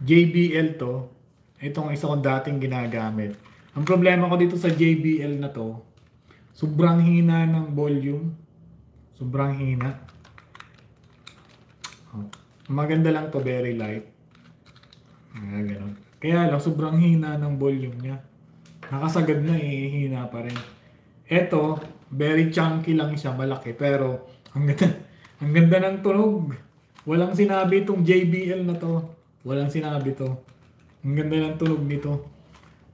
JBL to. Itong isa kong dating ginagamit. Ang problema ko dito sa JBL na to, sobrang hina ng volume. Sobrang hina. Maganda lang to, very light. Ganun. Kaya lang, sobrang hina ng volume niya. Nakasagad na hina pa rin. Ito, very chunky lang siya, malaki. Pero, ang ganda ng tunog. Walang sinabi itong JBL na to. Walang sinabi to. Ang ganda ng tunog nito.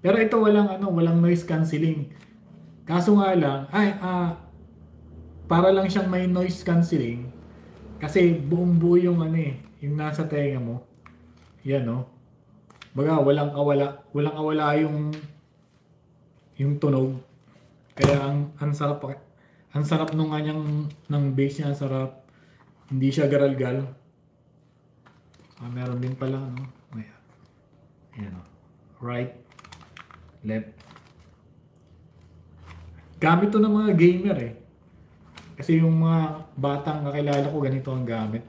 Pero ito walang noise cancelling. Kaso nga lang, para lang siyang may noise cancelling. Kasi buong buo yung yung nasa tenga mo. Yan Baga walang awala yung tunog. Kaya ang sarap nung kanyang ng bass niya, sarap. Hindi siya garalgal. Meron din pala Ayan right, left. Gamit to ng mga gamer Kasi yung mga batang kakilala ko ganito ang gamit.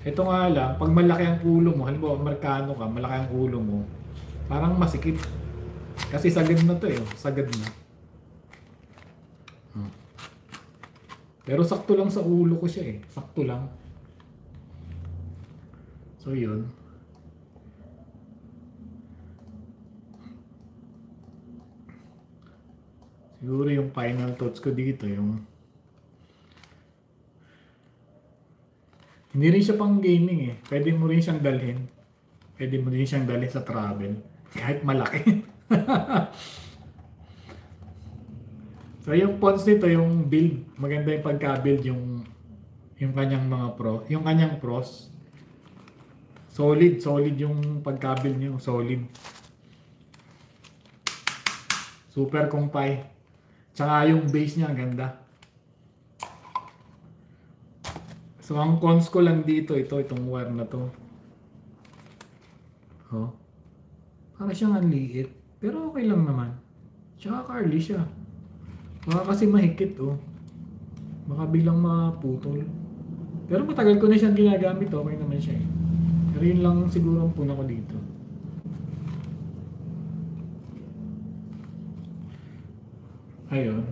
Ito nga lang, pag malaki ang ulo mo, halimbawa Amerikano ka, malaki ang ulo mo, parang masikip. Kasi sagad na to sagad na. Pero sakto lang sa ulo ko siya sakto lang. So yun. Siguro yung final thoughts ko dito hindi rin siya pang gaming Pwede mo rin siyang dalhin. Pwede mo rin siyang dalhin sa travel. Kahit malaki. So yung pods nito, yung build, maganda yung pagka-build yung kanyang mga yung kanyang pros. Solid yung pagka-build niya, solid. Super kumpay. Tsaka yung base niya, ganda. So ang cons ko lang dito, itong wire na to. Para siyang ang liit. Pero okay lang naman. Tsaka curly siya. Baka kasi mahigpit Baka bilang maputol. Pero matagal ko na siyang ginagamit, okay naman siya Pero yun lang siguro ang puna ko dito. Ayun.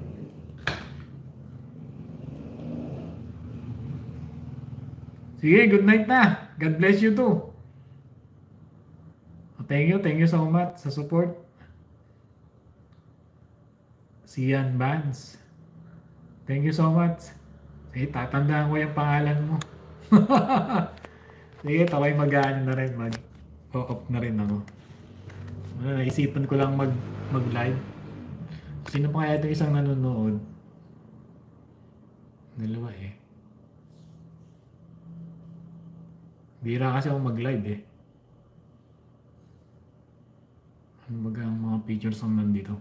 Sige, good night na. God bless you too. Thank you so much sa support. Sian Vance. Thank you so much. Sige, tatandaan ko yung pangalan mo. Sige, taway mag-ano na rin, mag-off na rin ako. Naisipan ko lang mag-live. Sino pa kaya itong isang nanonood? Dalawa Bira kasi ako mag-live Ano baga ang mga pictures ang nandito?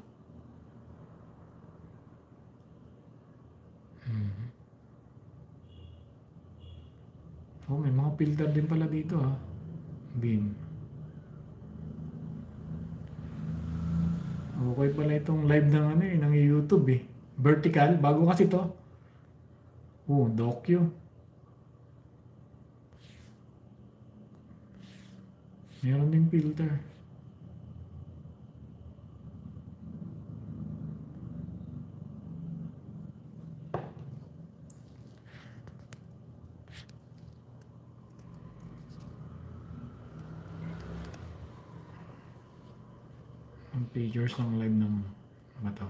May mga filter din pala dito Beam. Okay pala itong live ng ng YouTube Vertical, bago kasi to. Docu. Meron din filter. Ang pictures ng live ng to.